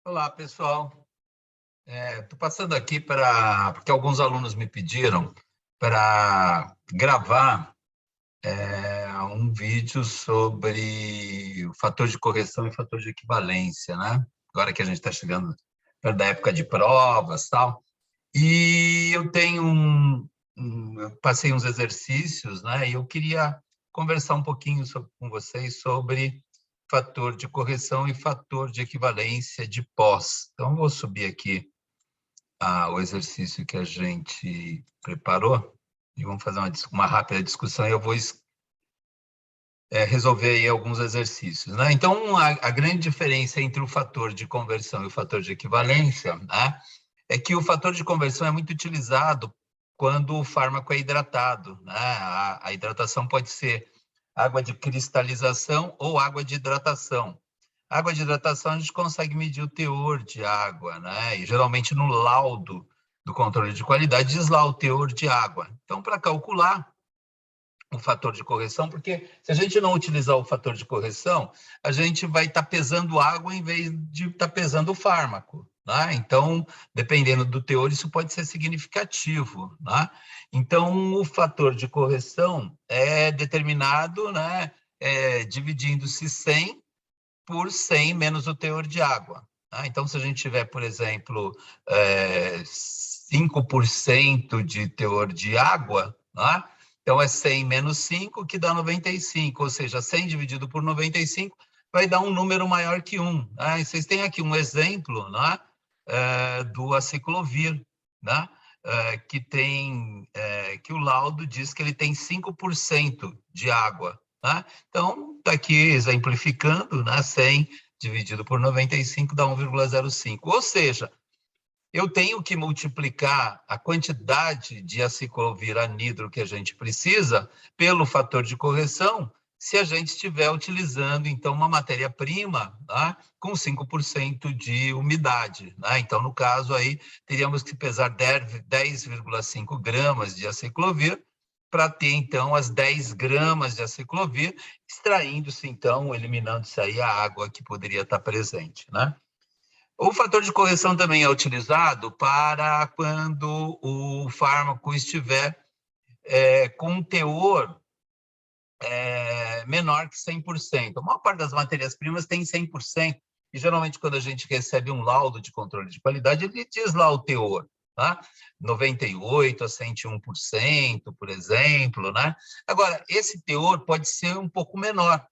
Olá, pessoal. Estou passando aqui porque alguns alunos me pediram para gravar um vídeo sobre o fator de correção e fator de equivalência, né? Agora que a gente está chegando perto da época de provas, tal. E eu eu passei uns exercícios, né? E eu queria conversar um pouquinho com vocês sobre fator de correção e fator de equivalência de pós. Então, eu vou subir aqui o exercício que a gente preparou e vamos fazer uma rápida discussão e eu vou resolver aí alguns exercícios, né? Então, a grande diferença entre o fator de conversão e o fator de equivalência, né, é que o fator de conversão é muito utilizado quando o fármaco é hidratado, né? A hidratação pode ser água de cristalização ou água de hidratação. Água de hidratação a gente consegue medir o teor de água, né? E geralmente no laudo do controle de qualidade diz lá o teor de água. Então, para calcular o fator de correção, porque se a gente não utilizar o fator de correção, a gente vai estar pesando água em vez de estar pesando o fármaco, né? Então, dependendo do teor, isso pode ser significativo, né? Então, o fator de correção é determinado, né, dividindo-se 100 por 100 menos o teor de água. Tá? Então, se a gente tiver, por exemplo, 5% de teor de água, tá? Então é 100 menos 5, que dá 95, ou seja, 100 dividido por 95 vai dar um número maior que 1. Né? E vocês têm aqui um exemplo, né, do aciclovir, né? Que o laudo diz que ele tem 5% de água. Né? Então, está aqui exemplificando, né? 100 dividido por 95 dá 1,05. Ou seja, eu tenho que multiplicar a quantidade de aciclovir anidro que a gente precisa pelo fator de correção se a gente estiver utilizando, então, uma matéria-prima, tá, com 5% de umidade. Né? Então, no caso aí, teríamos que pesar 10,5 gramas de aciclovir para ter, então, as 10 gramas de aciclovir, extraindo-se, então, eliminando-se aí a água que poderia estar presente, né? O fator de correção também é utilizado para quando o fármaco estiver com um teor menor que 100%. A maior parte das matérias-primas tem 100%, e geralmente quando a gente recebe um laudo de controle de qualidade, ele diz lá o teor, tá? 98% a 101%, por exemplo, né? Agora, esse teor pode ser um pouco menor.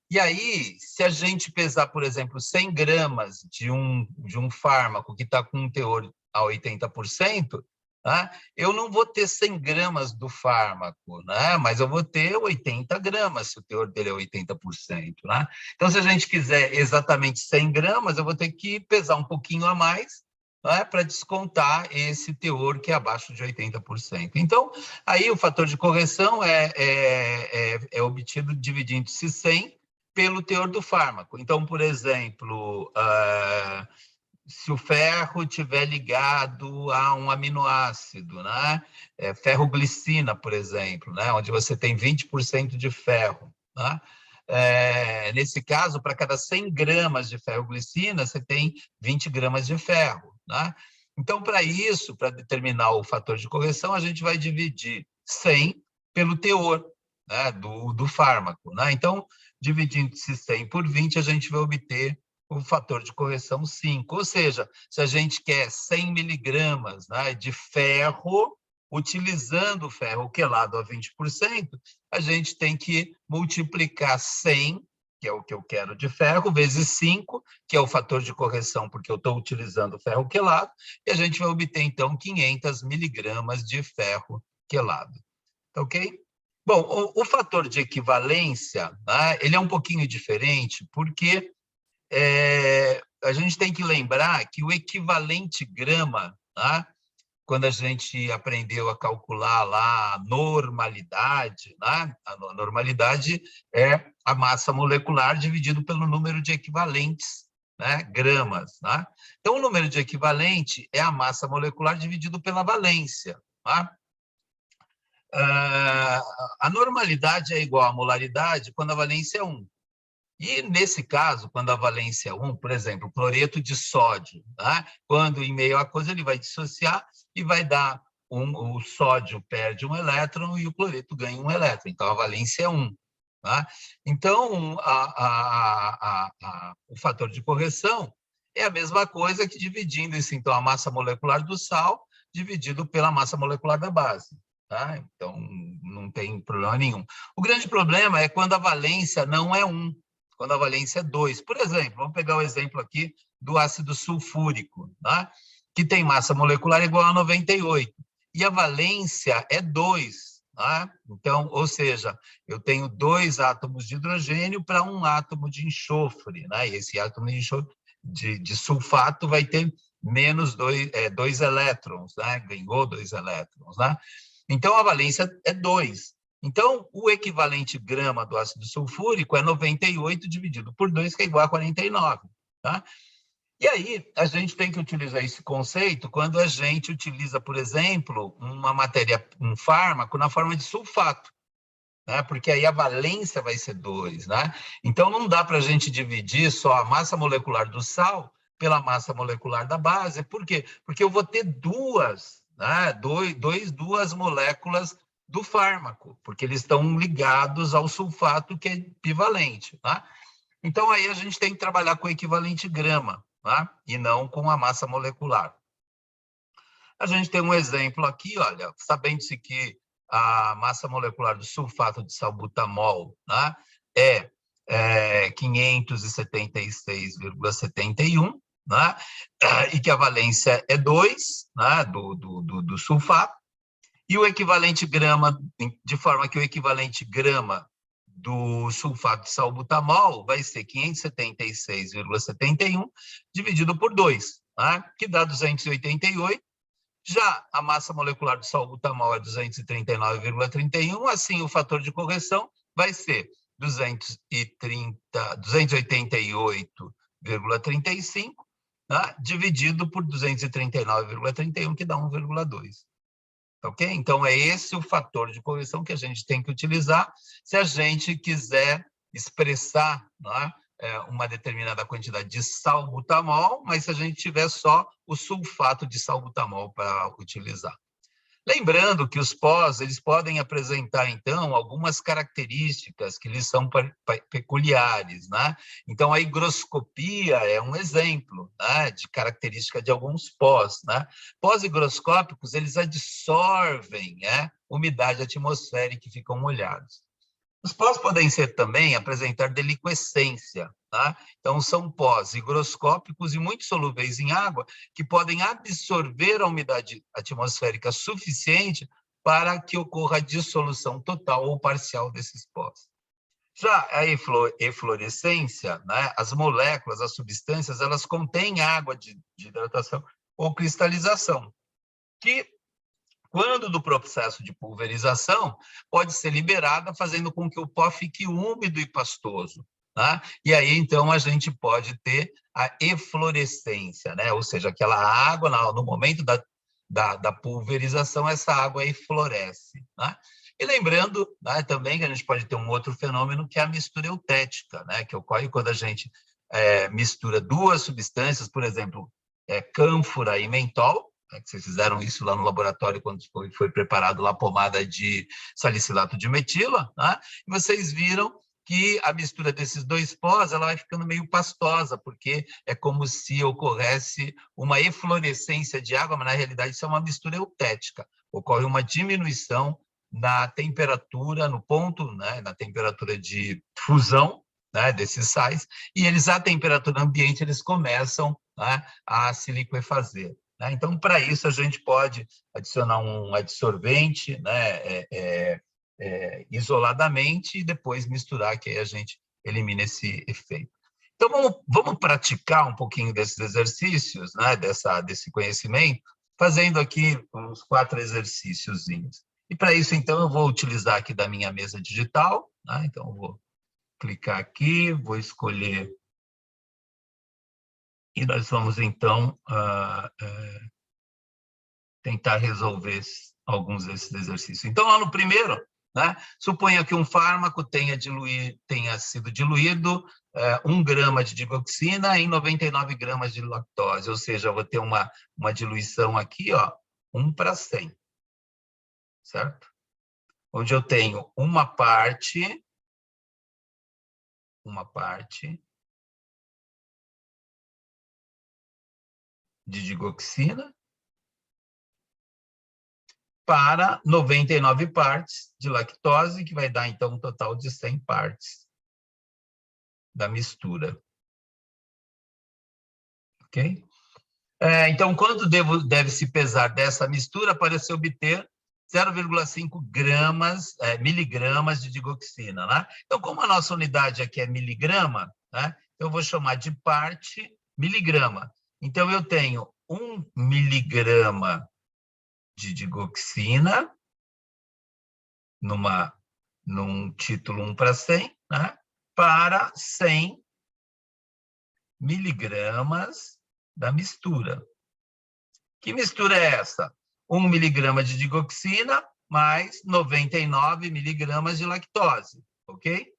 E aí, se a gente pesar, por exemplo, 100 gramas de um fármaco que está com um teor a 80%, né, eu não vou ter 100 gramas do fármaco, né, mas eu vou ter 80 gramas, se o teor dele é 80%. Né? Então, se a gente quiser exatamente 100 gramas, eu vou ter que pesar um pouquinho a mais, né, para descontar esse teor que é abaixo de 80%. Então, aí o fator de correção é obtido dividindo-se 100 pelo teor do fármaco. Então, por exemplo, se o ferro estiver ligado a um aminoácido, né? Ferroglicina, por exemplo, né? Onde você tem 20% de ferro. Né? Nesse caso, para cada 100 gramas de ferroglicina, você tem 20 gramas de ferro. Né? Então, para isso, para determinar o fator de correção, a gente vai dividir 100 pelo teor, né, do fármaco. Né? Então, dividindo-se 100 por 20, a gente vai obter o fator de correção 5. Ou seja, se a gente quer 100 miligramas, né, de ferro, utilizando o ferro quelado a 20%, a gente tem que multiplicar 100, que é o que eu quero de ferro, vezes 5, que é o fator de correção, porque eu estou utilizando o ferro quelado, e a gente vai obter, então, 500 miligramas de ferro quelado. Ok? Bom, o fator de equivalência, né, ele é um pouquinho diferente, porque a gente tem que lembrar que o equivalente grama, né, quando a gente aprendeu a calcular lá a normalidade, né, a normalidade é a massa molecular dividido pelo número de equivalentes, né, gramas. Né? Então, o número de equivalente é a massa molecular dividido pela valência. Né? A normalidade é igual à molaridade quando a valência é 1. E, nesse caso, quando a valência é 1, por exemplo, cloreto de sódio, tá? Quando em meio à coisa ele vai dissociar e vai dar o sódio perde um elétron e o cloreto ganha um elétron. Então, a valência é 1. Tá? Então, o fator de correção é a mesma coisa que dividindo isso, então, a massa molecular do sal dividido pela massa molecular da base. Tá? Então, não tem problema nenhum. O grande problema é quando a valência não é 1, quando a valência é 2. Por exemplo, vamos pegar o exemplo aqui do ácido sulfúrico, tá? Que tem massa molecular igual a 98, e a valência é 2. Tá? Então, ou seja, eu tenho 2 átomos de hidrogênio para um átomo de enxofre, né? E esse átomo de enxofre de sulfato vai ter menos 2 elétrons, né? Ganhou 2 elétrons. Né? Então, a valência é 2. Então, o equivalente grama do ácido sulfúrico é 98 dividido por 2, que é igual a 49. Tá? E aí, a gente tem que utilizar esse conceito quando a gente utiliza, por exemplo, um fármaco na forma de sulfato, né? Porque aí a valência vai ser 2. Né? Então, não dá para a gente dividir só a massa molecular do sal pela massa molecular da base. Por quê? Porque eu vou ter duas moléculas do fármaco, porque eles estão ligados ao sulfato, que é bivalente. Tá? Então, aí a gente tem que trabalhar com o equivalente grama, tá? E não com a massa molecular. A gente tem um exemplo aqui, olha, sabendo-se que a massa molecular do sulfato de salbutamol, tá? é 576,71, né? E que a valência é 2, né? do sulfato, e o equivalente grama, de forma que o equivalente grama do sulfato de salbutamol vai ser 576,71 dividido por 2, né? Que dá 288. Já a massa molecular do salbutamol é 239,31, assim o fator de correção vai ser 288,35, né? Dividido por 239,31, que dá 1,2. Ok? Então, é esse o fator de correção que a gente tem que utilizar se a gente quiser expressar, né, uma determinada quantidade de salbutamol, mas se a gente tiver só o sulfato de salbutamol para utilizar. Lembrando que os pós, eles podem apresentar, então, algumas características que lhes são peculiares, né? Então, a higroscopia é um exemplo, né, de característica de alguns pós, né? Pós higroscópicos, eles absorvem, né, umidade atmosférica e ficam molhados. Os pós podem ser também apresentar deliquescência, tá? Então, são pós higroscópicos e muito solúveis em água, que podem absorver a umidade atmosférica suficiente para que ocorra a dissolução total ou parcial desses pós. Já a eflorescência, né? As moléculas, as substâncias, elas contêm água de hidratação ou cristalização, que quando do processo de pulverização, pode ser liberada, fazendo com que o pó fique úmido e pastoso. Tá? E aí, então, a gente pode ter a eflorescência, né? Ou seja, aquela água, no momento da pulverização, essa água efloresce. Tá? E lembrando, né, também que a gente pode ter um outro fenômeno, que é a mistura eutética, né? Que ocorre quando a gente mistura duas substâncias, por exemplo, cânfora e mentol, que vocês fizeram isso lá no laboratório quando foi preparado lá a pomada de salicilato de metila, né? E vocês viram que a mistura desses dois pós ela vai ficando meio pastosa, porque é como se ocorresse uma eflorescência de água, mas na realidade isso é uma mistura eutética. Ocorre uma diminuição na temperatura, no ponto, né, na temperatura de fusão, né, desses sais, e eles, à temperatura ambiente, eles começam, né, a se liquefazer. Então, para isso, a gente pode adicionar um adsorvente, né, isoladamente e depois misturar, que aí a gente elimina esse efeito. Então, vamos praticar um pouquinho desses exercícios, né, desse conhecimento, fazendo aqui uns 4 exercíciozinhos. E para isso, então, eu vou utilizar aqui da minha mesa digital, né? Então, eu vou clicar aqui, vou escolher e nós vamos, então, tentar resolver alguns desses exercícios. Então, lá no primeiro, né? Suponha que um fármaco tenha sido diluído 1 grama de digoxina em 99 gramas de lactose, ou seja, eu vou ter uma diluição aqui, ó, 1:100, certo? Onde eu tenho uma parte de digoxina para 99 partes de lactose, que vai dar, então, um total de 100 partes da mistura. Ok? Então, quanto deve-se pesar dessa mistura para se obter 0,5 miligramas de digoxina, né? Então, como a nossa unidade aqui é miligrama, né, eu vou chamar de parte miligrama. Então, eu tenho 1 miligrama de digoxina num título 1:100, né, para 100 miligramas da mistura. Que mistura é essa? 1 miligrama de digoxina mais 99 miligramas de lactose, ok?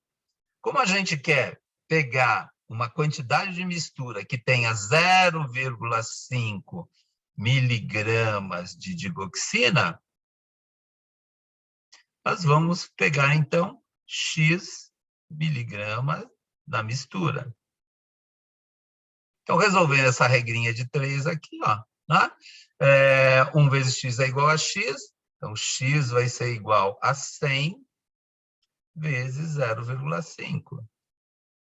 Como a gente quer pegar uma quantidade de mistura que tenha 0,5 miligramas de digoxina, nós vamos pegar, então, X miligramas da mistura. Então, resolvendo essa regrinha de 3 aqui, ó, né? 1 vezes x é igual a x, então x vai ser igual a 100 vezes 0,5.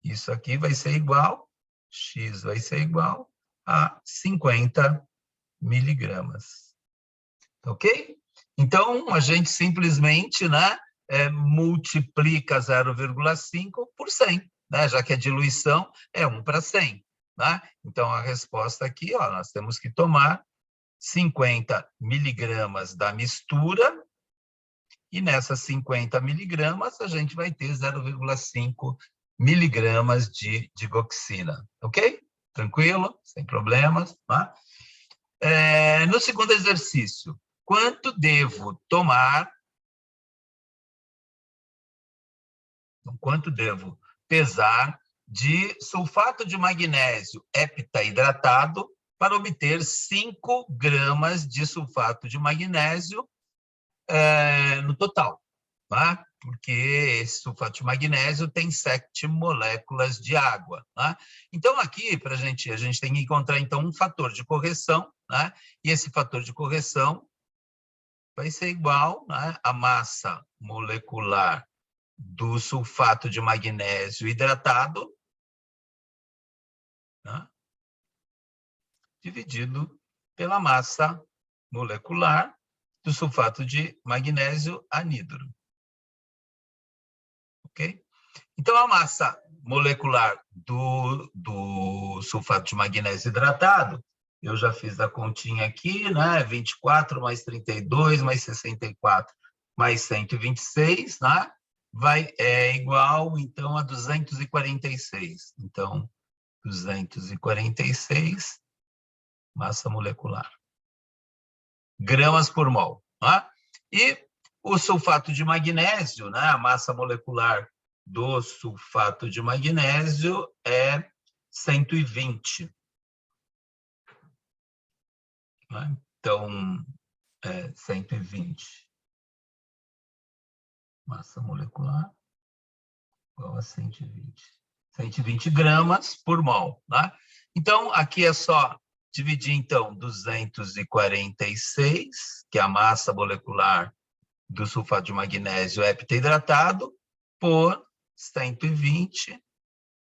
Isso aqui vai ser igual, x vai ser igual a 50 miligramas. Ok? Então, a gente simplesmente, né, multiplica 0,5 por 100, né, já que a diluição é 1:100. Né? Então, a resposta aqui, ó, nós temos que tomar 50 miligramas da mistura, e nessas 50 miligramas a gente vai ter 0,5 miligramas de digoxina. Ok? Tranquilo? Sem problemas. Tá? No segundo exercício, quanto devo tomar? Quanto devo pesar de sulfato de magnésio heptahidratado para obter 5 gramas de sulfato de magnésio no total, tá? Porque esse sulfato de magnésio tem 7 moléculas de água. Tá? Então, aqui, a gente tem que encontrar, então, um fator de correção, né? E esse fator de correção vai ser igual, né, à massa molecular do sulfato de magnésio hidratado, né, dividido pela massa molecular do sulfato de magnésio anidro. Ok? Então, a massa molecular do sulfato de magnésio hidratado, eu já fiz a continha aqui, né? 24 mais 32 mais 64 mais 126, né? É igual, então, a 246. Então, 246 massa molecular. Gramas por mol. Tá? E o sulfato de magnésio, né? A massa molecular do sulfato de magnésio é 120. Né? Então, 120. Massa molecular igual a 120. 120 gramas por mol. Né? Então, aqui é só dividir, então, 246, que é a massa molecular do sulfato de magnésio heptahidratado, por 120,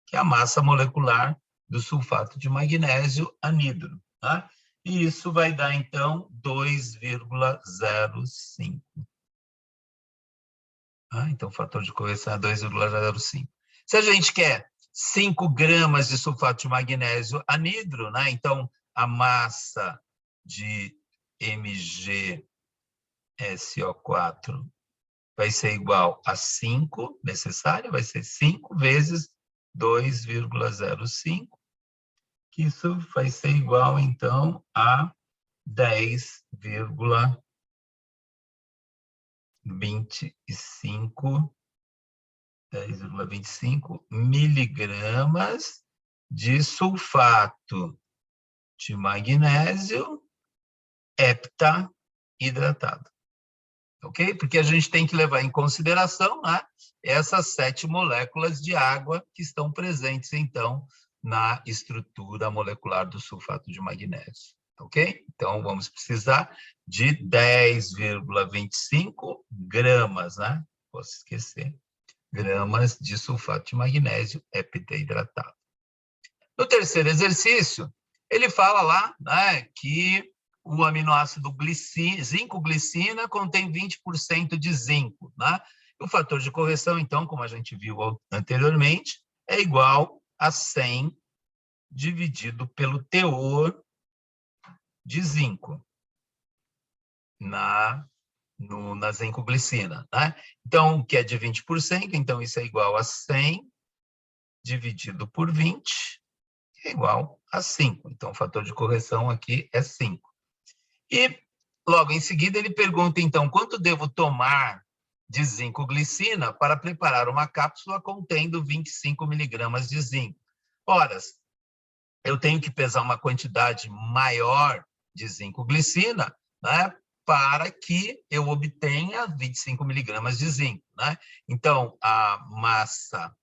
que é a massa molecular do sulfato de magnésio anidro. Tá? E isso vai dar, então, 2,05. Então, o fator de correção é 2,05. Se a gente quer 5 gramas de sulfato de magnésio anidro, né? Então, a massa de MgSO4 vai ser igual a 5, necessária, vai ser 5 vezes 2,05, que isso vai ser igual, então, a 10,5. 10,25 miligramas de sulfato de magnésio heptahidratado. Ok? Porque a gente tem que levar em consideração, né, essas 7 moléculas de água que estão presentes, então, na estrutura molecular do sulfato de magnésio. Ok? Então, vamos precisar de 10,25 gramas, né? Posso esquecer. Gramas de sulfato de magnésio heptahidratado. No terceiro exercício, ele fala lá, né, que o aminoácido zinco-glicina contém 20% de zinco, né? O fator de correção, então, como a gente viu anteriormente, é igual a 100 dividido pelo teor de zinco na zinco-glicina, né? Então, que é de 20%, então isso é igual a 100 dividido por 20, que é igual a 5. Então, o fator de correção aqui é 5. E, logo em seguida, ele pergunta, então, quanto devo tomar de zinco-glicina para preparar uma cápsula contendo 25 miligramas de zinco? Ora, eu tenho que pesar uma quantidade maior de zinco-glicina, né, para que eu obtenha 25 miligramas de zinco, né? Então, a massa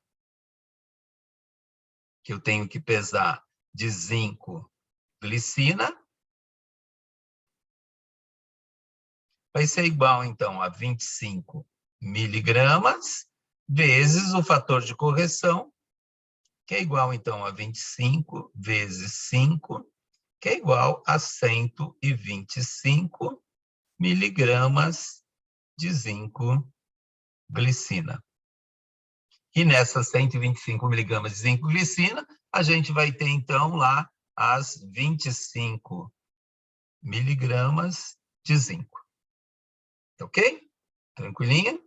que eu tenho que pesar de zinco-glicina vai ser igual, então, a 25 miligramas vezes o fator de correção, que é igual, então, a 25 vezes 5, que é igual a 125 miligramas de zinco-glicina. E nessas 125 miligramas de zinco-glicina, a gente vai ter, então, lá as 25 miligramas de zinco. Ok? Tranquilinha?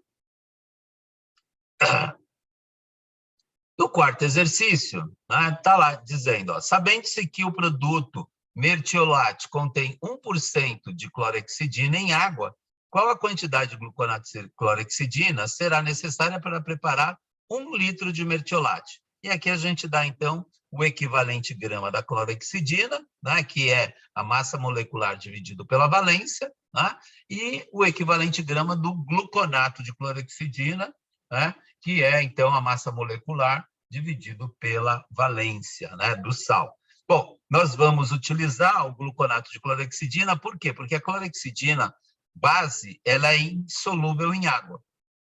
No quarto exercício, está lá dizendo, ó, sabendo-se que o produto mertiolate contém 1% de clorexidina em água, qual a quantidade de gluconato de clorexidina será necessária para preparar 1 litro de mertiolate? E aqui a gente dá, então, o equivalente grama da clorexidina, né, que é a massa molecular dividido pela valência, né, e o equivalente grama do gluconato de clorexidina, né, que é, então, a massa molecular dividido pela valência, né, do sal. Bom, nós vamos utilizar o gluconato de clorexidina, por quê? Porque a clorexidina base, ela é insolúvel em água,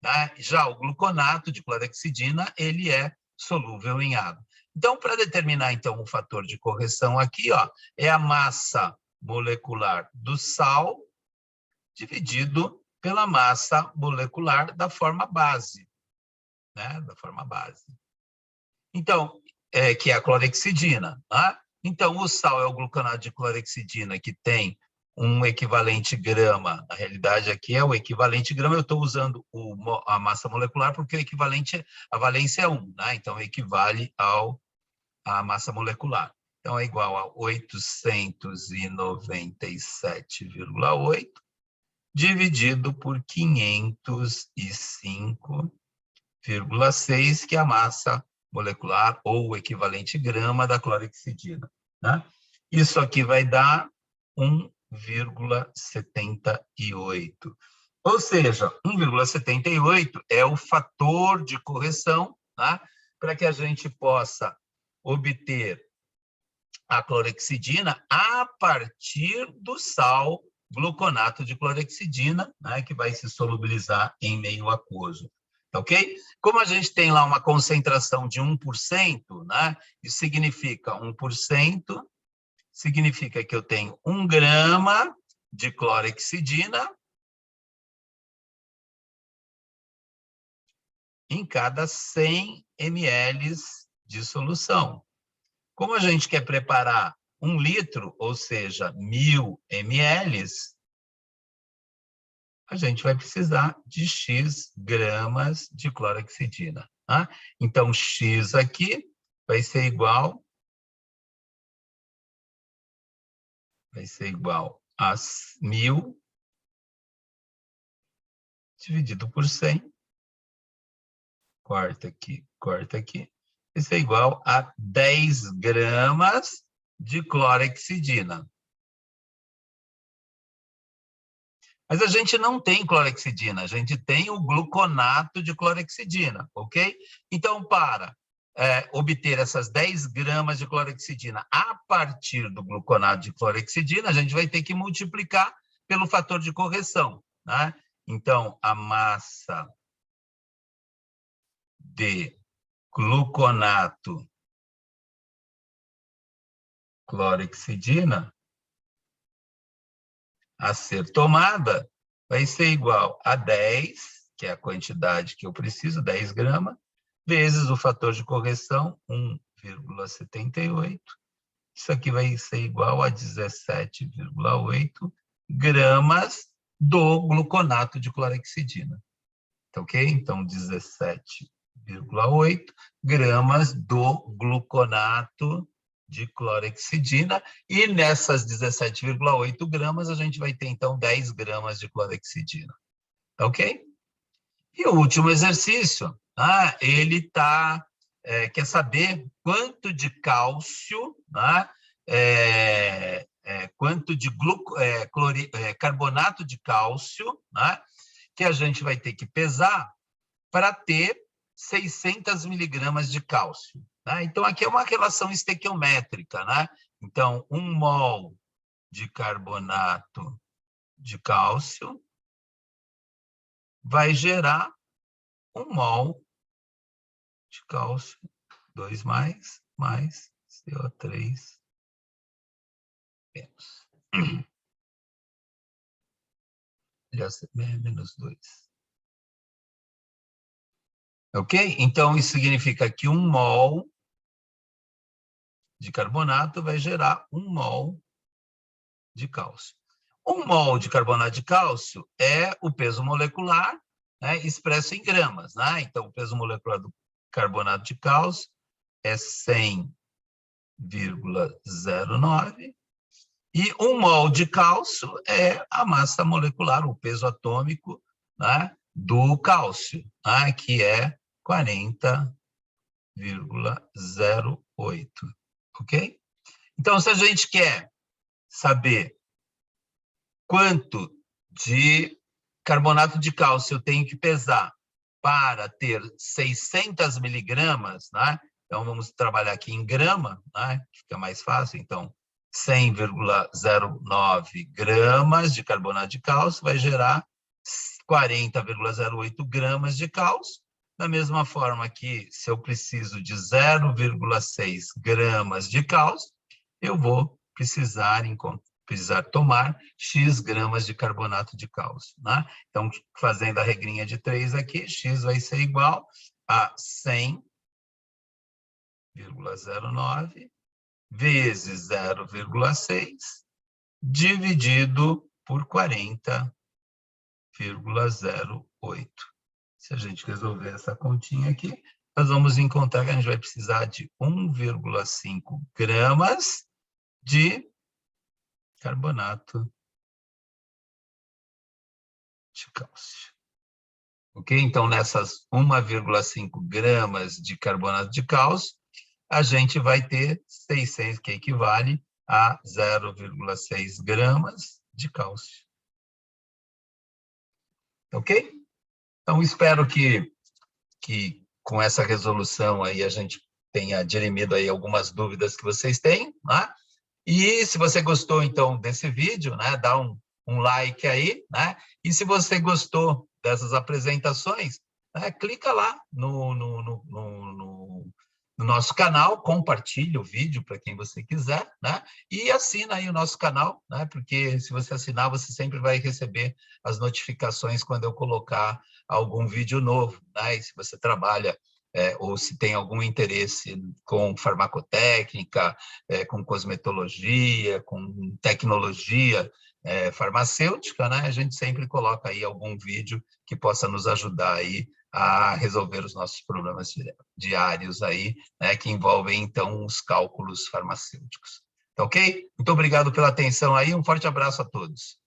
né? Já o gluconato de clorexidina, ele é solúvel em água. Então, para determinar, então, o fator de correção aqui, ó, é a massa molecular do sal dividido pela massa molecular da forma base, né? Da forma base. Então, que é a clorexidina. Tá? Então, o sal é o gluconato de clorexidina, que tem um equivalente grama. Na realidade, aqui é o equivalente grama. Eu estou usando a massa molecular porque o equivalente, a valência é 1. Né? Então, equivale à massa molecular. Então, é igual a 897,8 dividido por 505,6, que é a massa molecular ou o equivalente grama da clorexidina. Né? Isso aqui vai dar 1,78. Ou seja, 1,78 é o fator de correção, né, para que a gente possa obter a clorexidina a partir do sal gluconato de clorexidina, né, que vai se solubilizar em meio aquoso. Ok? Como a gente tem lá uma concentração de 1%, né, isso significa 1%, significa que eu tenho 1 grama de clorexidina em cada 100 ml de solução. Como a gente quer preparar 1 litro, ou seja, 1000 ml, a gente vai precisar de X gramas de clorexidina. Tá? Então, X aqui vai ser igual a 1000 dividido por 100, corta aqui, isso é igual a 10 gramas de clorexidina. Mas a gente não tem clorexidina, a gente tem o gluconato de clorexidina, ok? Então, para obter essas 10 gramas de clorexidina a partir do gluconato de clorexidina, a gente vai ter que multiplicar pelo fator de correção, né? Então, a massa de gluconato clorexidina a ser tomada vai ser igual a 10, que é a quantidade que eu preciso, 10 gramas, vezes o fator de correção, 1,78. Isso aqui vai ser igual a 17,8 gramas do gluconato de clorexidina. Tá ok? Então, 17,8 gramas do gluconato de clorexidina, e nessas 17,8 gramas, a gente vai ter, então, 10 gramas de clorexidina. Tá ok? E o último exercício, ele quer saber quanto de cálcio, quanto de carbonato de cálcio, que a gente vai ter que pesar para ter 600 miligramas de cálcio. Então, aqui é uma relação estequiométrica. Então, 1 mol de carbonato de cálcio vai gerar 1 mol de cálcio, 2 mais CO3 menos. Aliás, menos 2. Ok? Então, isso significa que 1 mol de carbonato vai gerar 1 mol de cálcio. 1 mol de carbonato de cálcio é o peso molecular, expresso em gramas. Então, o peso molecular do carbonato de cálcio é 100,09, e 1 mol de cálcio é a massa molecular, o peso atômico, do cálcio, que é 40,08. Ok? Então, se a gente quer saber quanto de carbonato de cálcio eu tenho que pesar para ter 600 miligramas, então vamos trabalhar aqui em grama, fica mais fácil. Então, 100,09 gramas de carbonato de cálcio vai gerar 40,08 gramas de cálcio. Da mesma forma que, se eu preciso de 0,6 gramas de cálcio, eu vou precisar tomar X gramas de carbonato de cálcio. Então, fazendo a regrinha de 3 aqui, X vai ser igual a 100,09 vezes 0,6 dividido por 40,08. Se a gente resolver essa continha aqui, nós vamos encontrar que a gente vai precisar de 1,5 gramas de carbonato de cálcio. Ok? Então, nessas 1,5 gramas de carbonato de cálcio, a gente vai ter 600, que equivale a 0,6 gramas de cálcio. Ok? Então, espero que com essa resolução aí a gente tenha dirimido aí algumas dúvidas que vocês têm. E se você gostou, então, desse vídeo, dá um like aí. E se você gostou dessas apresentações, clica lá no nosso canal, compartilha o vídeo para quem você quiser, e assina aí o nosso canal, porque se você assinar, você sempre vai receber as notificações quando eu colocar algum vídeo novo. E se você trabalha ou se tem algum interesse com farmacotécnica, com cosmetologia, com tecnologia farmacêutica, a gente sempre coloca aí algum vídeo que possa nos ajudar aí a resolver os nossos problemas diários aí, que envolvem, então, os cálculos farmacêuticos. Tá ok? Muito obrigado pela atenção aí, um forte abraço a todos.